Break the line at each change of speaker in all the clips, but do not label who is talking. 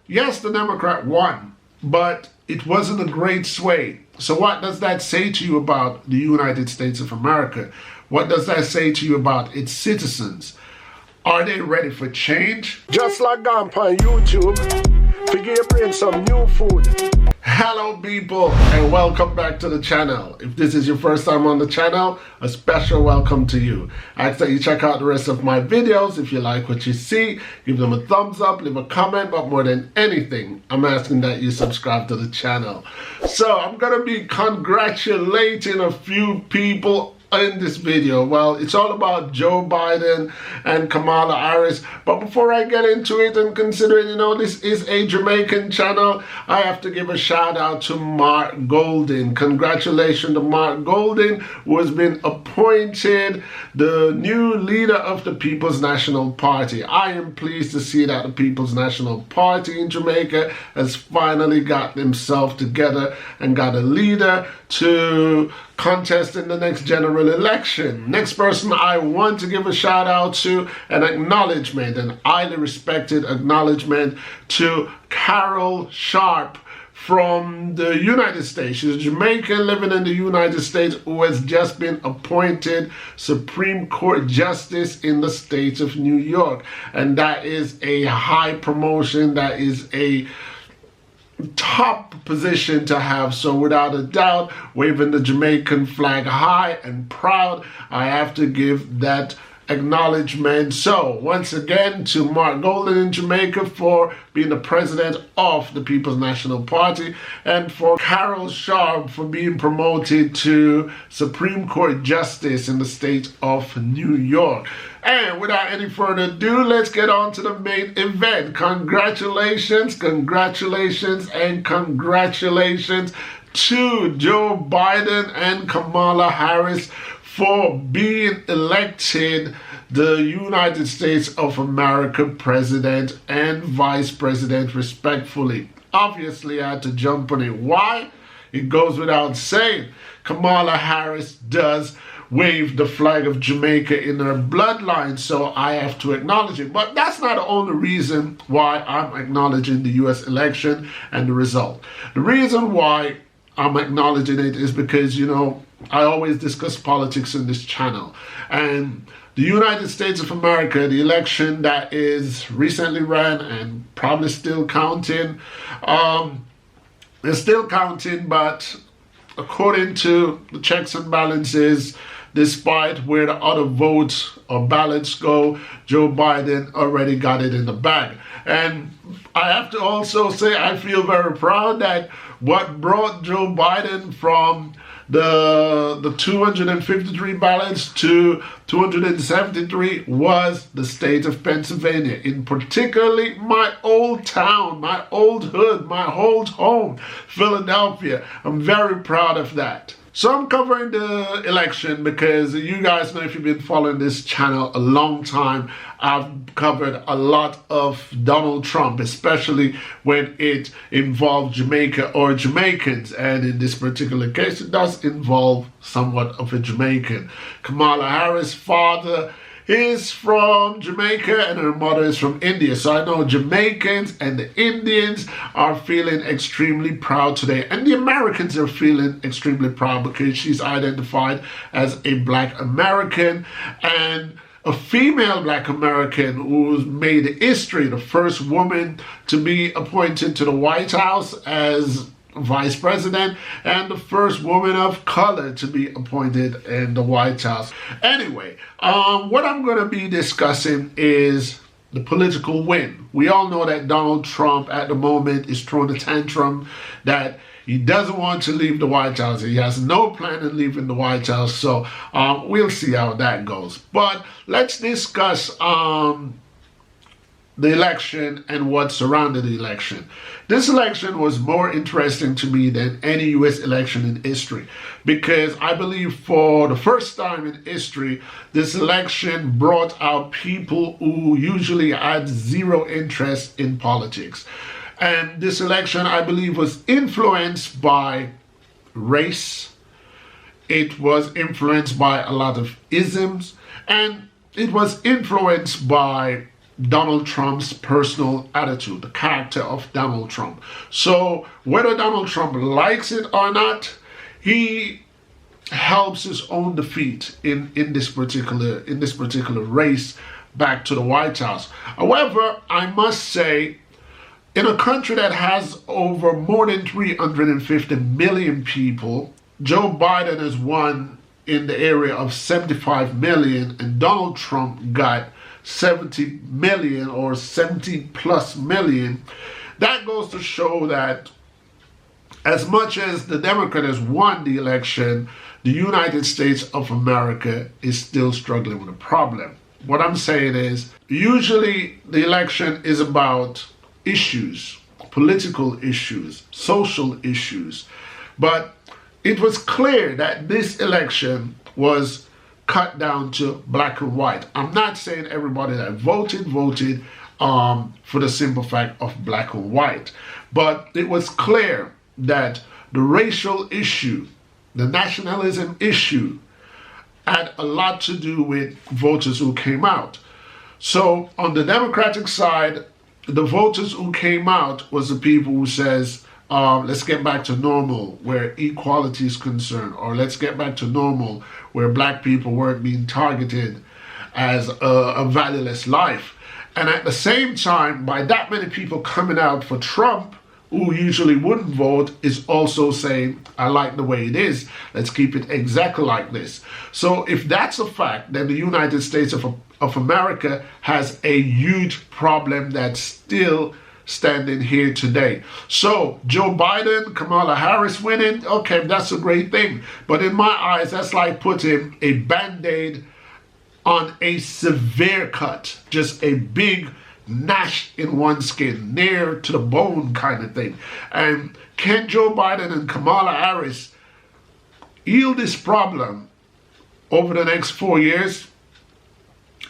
Yes, the Democrat won, but it wasn't a great sway. So what does that say to you about the United States of America? What does that say to you about its citizens? Are they ready for change?
Just like on YouTube, figure your brain some new food.
Hello people, and welcome back to the channel. If this is your first time on the channel, a special welcome to you. I ask that you check out the rest of my videos. If you like what you see, give them a thumbs up, leave a comment, but more than anything, I'm asking that you subscribe to the channel. So I'm gonna be congratulating a few people in this video. Well, it's all about Joe Biden and Kamala Harris, but before I get into it, and considering this is a Jamaican channel, I have to give a shout out to Mark Golding. Congratulations to Mark Golding, who has been appointed the new leader of the People's National Party. I am pleased to see that the People's National Party in Jamaica has finally got themselves together and got a leader to contest in the next general election. Next person I want to give a shout out to, an acknowledgement, an highly respected acknowledgement to Carol Sharp from the United States. She's a Jamaican living in the United States who has just been appointed Supreme Court Justice in the state of New York. And that is a high promotion. That is a top position to have. So without a doubt, waving the Jamaican flag high and proud, I have to give that acknowledgement. So once again, to Mark Golding in Jamaica for being the president of the People's National Party, and for Carol Sharp for being promoted to Supreme Court Justice in the state of New York. And without any further ado, let's get on to the main event. Congratulations, congratulations, and congratulations to Joe Biden and Kamala Harris for being elected the United States of America president and vice president respectfully. Obviously, I had to jump on it. Why? It goes without saying. Kamala Harris does wave the flag of Jamaica in her bloodline, so I have to acknowledge it. But that's not the only reason why I'm acknowledging the US election and the result. The reason why I'm acknowledging it is because, I always discuss politics in this channel. And the United States of America, the election that is recently ran and probably still counting, they're still counting, but according to the checks and balances, despite where the other votes or ballots go, Joe Biden already got it in the bag. And I have to also say I feel very proud that what brought Joe Biden from the 253 ballots to 273 was the state of Pennsylvania, in particularly my old town, my old hood, my old home, Philadelphia. I'm very proud of that. So I'm covering the election because you guys know, if you've been following this channel a long time, I've covered a lot of Donald Trump, especially when it involved Jamaica or Jamaicans. And in this particular case, it does involve somewhat of a Jamaican. Kamala Harris' father is from Jamaica and her mother is from India. So I know Jamaicans and the Indians are feeling extremely proud today. And the Americans are feeling extremely proud because she's identified as a Black American and a female Black American who's made history, the first woman to be appointed to the White House as vice president and the first woman of color to be appointed in the White House. Anyway, what I'm going to be discussing is the political win. We all know that Donald Trump at the moment is throwing a tantrum that he doesn't want to leave the White House. He has no plan of leaving the White House. So we'll see how that goes. But let's discuss the election and what surrounded the election. This election was more interesting to me than any US election in history because I believe for the first time in history, this election brought out people who usually had zero interest in politics. And this election, I believe, was influenced by race. It was influenced by a lot of isms, and it was influenced by Donald Trump's personal attitude, the character of Donald Trump. So whether Donald Trump likes it or not, he helps his own defeat in this particular race back to the White House. However, I must say, in a country that has over more than 350 million people, Joe Biden has won in the area of 75 million, and Donald Trump got 70 million or 70 plus million. That goes to show that as much as the Democrat has won the election, the United States of America is still struggling with a problem. What I'm saying is, usually the election is about issues, political issues, social issues. But it was clear that this election was cut down to black and white. I'm not saying everybody that voted for the simple fact of black and white. But it was clear that the racial issue, the nationalism issue, had a lot to do with voters who came out. So on the Democratic side, the voters who came out was the people who says, let's get back to normal where equality is concerned, or let's get back to normal where black people weren't being targeted as a valueless life. And at the same time, by that many people coming out for Trump, who usually wouldn't vote, is also saying, I like the way it is. Let's keep it exactly like this. So if that's a fact, then the United States of America has a huge problem that's still standing here today. So Joe Biden, Kamala Harris winning, okay, that's a great thing. But in my eyes, that's like putting a Band-Aid on a severe cut, just a big gnash in one skin, near to the bone kind of thing. And can Joe Biden and Kamala Harris heal this problem over the next 4 years?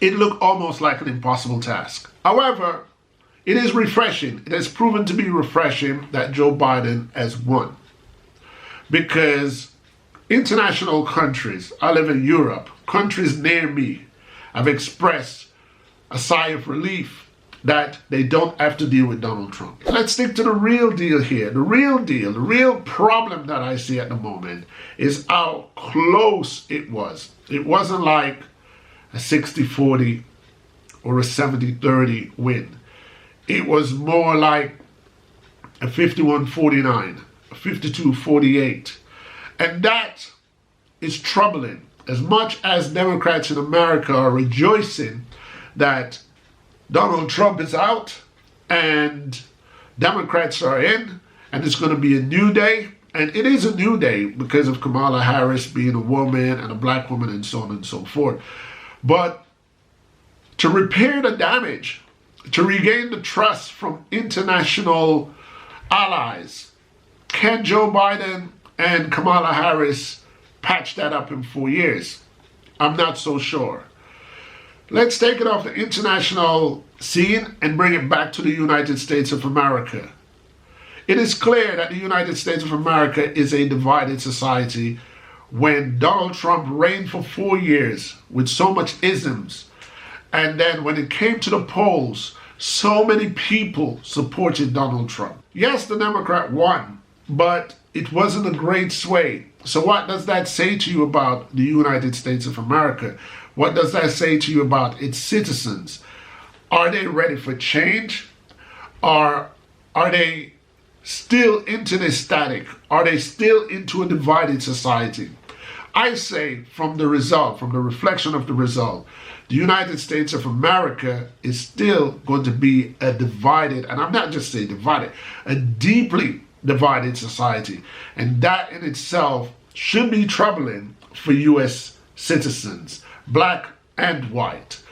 It looked almost like an impossible task. However, it is refreshing. It has proven to be refreshing that Joe Biden has won. Because international countries, I live in Europe, countries near me have expressed a sigh of relief that they don't have to deal with Donald Trump. Let's stick to the real deal here. The real problem that I see at the moment is how close it was. It wasn't like a 60-40 or a 70-30 win. It was more like a 51-49, a 52-48. And that is troubling. As much as Democrats in America are rejoicing that Donald Trump is out and Democrats are in, and it's going to be a new day. And it is a new day because of Kamala Harris being a woman and a black woman and so on and so forth. But to repair the damage, to regain the trust from international allies, can Joe Biden and Kamala Harris patch that up in 4 years? I'm not so sure. Let's take it off the international scene and bring it back to the United States of America. It is clear that the United States of America is a divided society when Donald Trump reigned for 4 years with so much isms. And then when it came to the polls, so many people supported Donald Trump. Yes, the Democrat won, but it wasn't a great sway. So what does that say to you about the United States of America? What does that say to you about its citizens? Are they ready for change? Or are they still into the static? Are they still into a divided society? I say from the result, from the reflection of the result, the United States of America is still going to be a divided, and I'm not just saying divided, a deeply divided society. And that in itself should be troubling for U.S. citizens, black and white.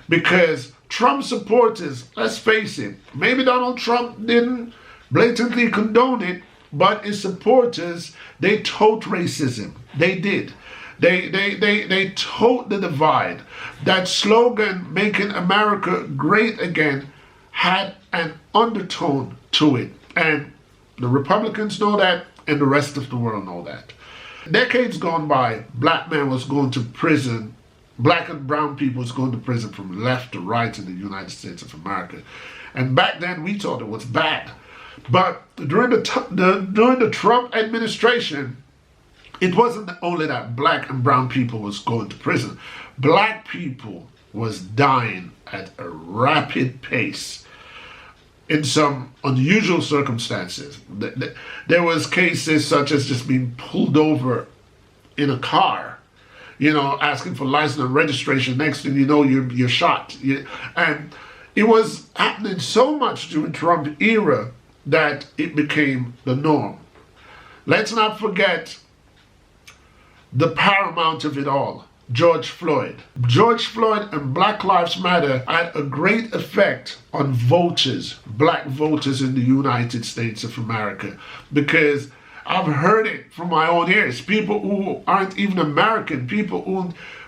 Because Trump supporters, let's face it, maybe Donald Trump didn't blatantly condone it, but his supporters, they tote racism. They did. They tote the divide. That slogan, making America great again, had an undertone to it. And the Republicans know that, and the rest of the world know that. Decades gone by, black man was going to prison Black and brown people was going to prison from left to right in the United States of America. And back then we thought it was bad. But during the Trump administration, it wasn't only that black and brown people was going to prison. Black people was dying at a rapid pace in some unusual circumstances. There was cases such as just being pulled over in a car, you know, asking for license and registration. Next thing you know, you're shot. And it was happening so much during Trump era that it became the norm. Let's not forget the paramount of it all, George Floyd. George Floyd and Black Lives Matter had a great effect on voters, black voters in the United States of America, because I've heard it from my own ears. People who aren't even American, people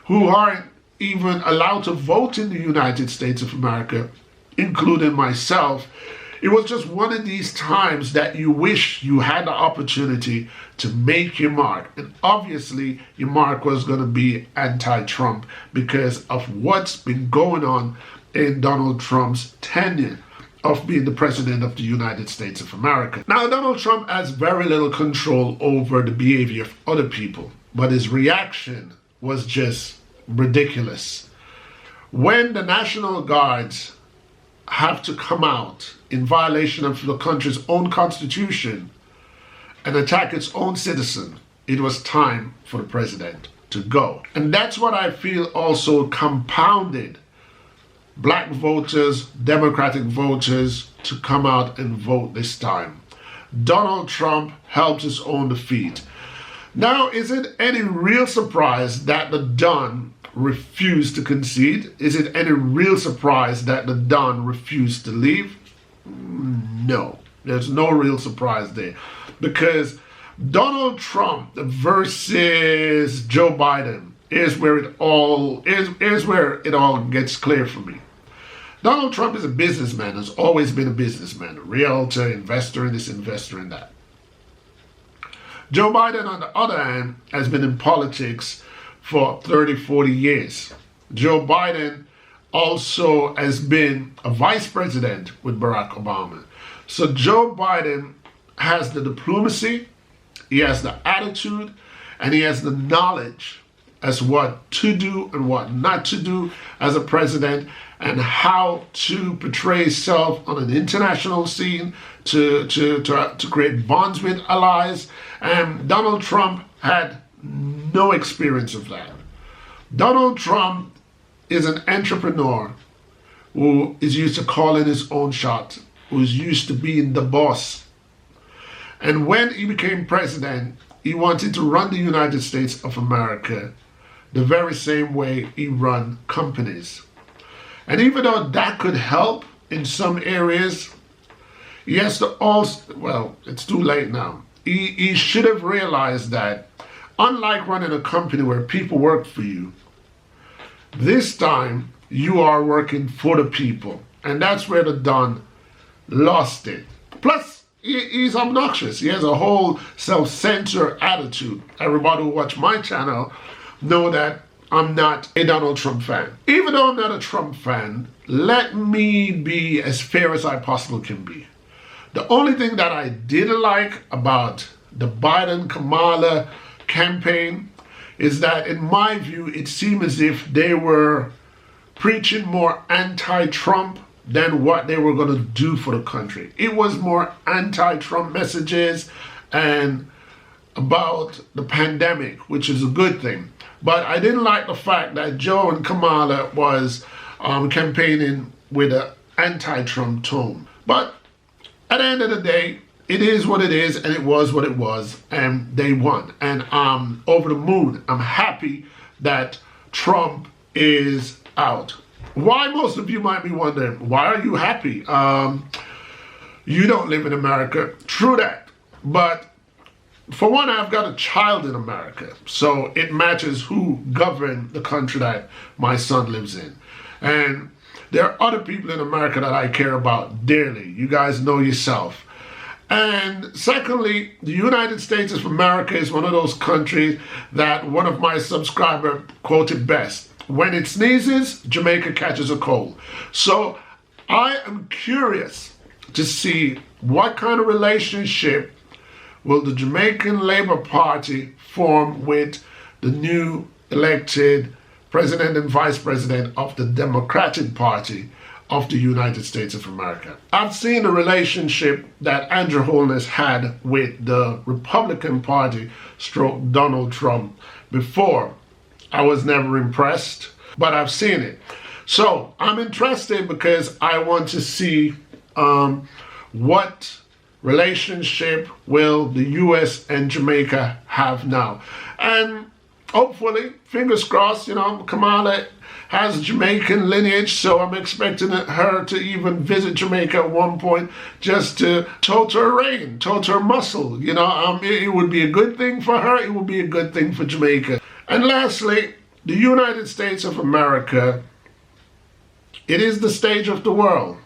who aren't even allowed to vote in the United States of America, including myself. It was just one of these times that you wish you had the opportunity to make your mark. And obviously, your mark was going to be anti-Trump because of what's been going on in Donald Trump's tenure of being the president of the United States of America. Now, Donald Trump has very little control over the behavior of other people, but his reaction was just ridiculous. When the National Guards have to come out in violation of the country's own constitution and attack its own citizen, it was time for the president to go. And that's what I feel also compounded black voters, Democratic voters to come out and vote this time. Donald Trump helped his own defeat. Now, is it any real surprise that the Don refused to concede? Is it any real surprise that the Don refused to leave? No, there's no real surprise there, because Donald Trump versus Joe Biden is where it all gets clear for me. Donald Trump is a businessman, has always been a businessman, a realtor, investor in this, investor in that. Joe Biden, on the other hand, has been in politics for 30, 40 years. Joe Biden also has been a vice president with Barack Obama. So Joe Biden has the diplomacy, he has the attitude, and he has the knowledge as what to do and what not to do as a president, and how to portray himself on an international scene to create bonds with allies. And Donald Trump had no experience of that. Donald Trump is an entrepreneur who is used to calling his own shot, who is used to being the boss. And when he became president, he wanted to run the United States of America the very same way he run companies. And even though that could help in some areas, he has to also, well, it's too late now. He should have realized that unlike running a company where people work for you, this time you are working for the people. And that's where the Don lost it. Plus, he's obnoxious. He has a whole self-censor attitude. Everybody who watch my channel know that I'm not a Donald Trump fan. Even though I'm not a Trump fan, let me be as fair as I possibly can be. The only thing that I didn't like about the Biden-Kamala campaign is that, in my view, it seemed as if they were preaching more anti-Trump than what they were going to do for the country. It was more anti-Trump messages and about the pandemic, which is a good thing. But I didn't like the fact that Joe and Kamala was campaigning with an anti-Trump tone. But at the end of the day, it is what it is, and it was what it was, and they won. And I'm over the moon. I'm happy that Trump is out. Why, most of you might be wondering, why are you happy? You don't live in America. True that. But for one, I've got a child in America, so it matches who govern the country that my son lives in. And there are other people in America that I care about dearly. You guys know yourself. And secondly, the United States of America is one of those countries that one of my subscribers quoted best. when it sneezes, Jamaica catches a cold. So I am curious to see what kind of relationship will the Jamaican Labour Party form with the new elected President and Vice President of the Democratic Party of the United States of America. I've seen the relationship that Andrew Holness had with the Republican Party stroke Donald Trump before. I was never impressed, but I've seen it. So I'm interested because I want to see what relationship will the US and Jamaica have now. And hopefully, fingers crossed, Kamala has Jamaican lineage, so I'm expecting her to even visit Jamaica at one point just to tote her reign, tote her muscle. It would be a good thing for her, it would be a good thing for Jamaica. And lastly, the United States of America, it is the stage of the world,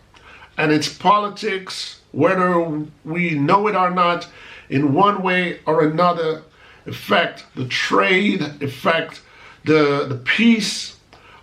and its politics, whether we know it or not, in one way or another, affect the trade, affect the peace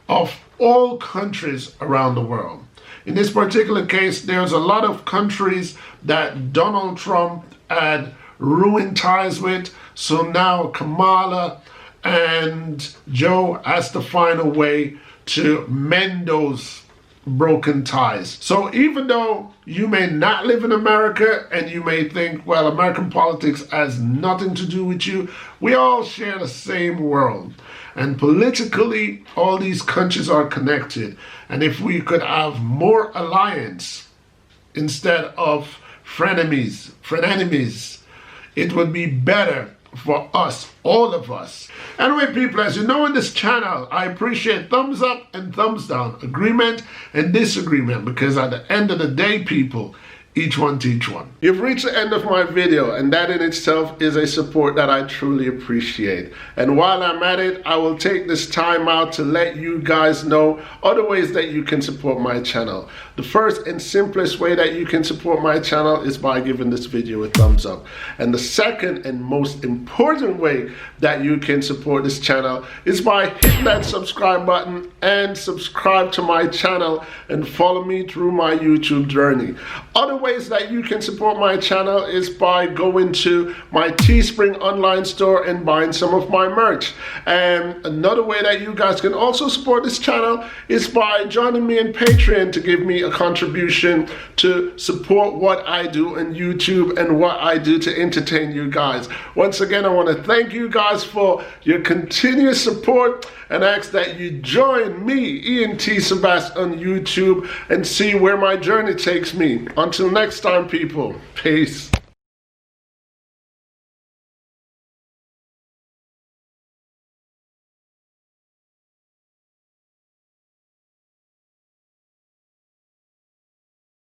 of all countries around the world. In this particular case, there's a lot of countries that Donald Trump had ruined ties with, so now Kamala and Joe has to find a way to mend those broken ties. So even though you may not live in America and you may think, well, American politics has nothing to do with you, we all share the same world. And politically, all these countries are connected. And if we could have more alliance instead of frenemies, it would be better for us, all of us. Anyway, people, as you know in this channel, I appreciate thumbs up and thumbs down, agreement and disagreement, because at the end of the day, people, each one teach one. You've reached the end of my video, and that in itself is a support that I truly appreciate. And while I'm at it, I will take this time out to let you guys know other ways that you can support my channel. The first and simplest way that you can support my channel is by giving this video a thumbs up. And the second and most important way that you can support this channel is by hitting that subscribe button and subscribe to my channel and follow me through my YouTube journey. Other ways that you can support my channel is by going to my Teespring online store and buying some of my merch. And another way that you guys can also support this channel is by joining me in Patreon to give me a contribution to support what I do on YouTube and what I do to entertain you guys. Once again, I want to thank you guys for your continuous support and ask that you join me, Ian T. Sebast, on YouTube and see where my journey takes me. Until next time, people, peace.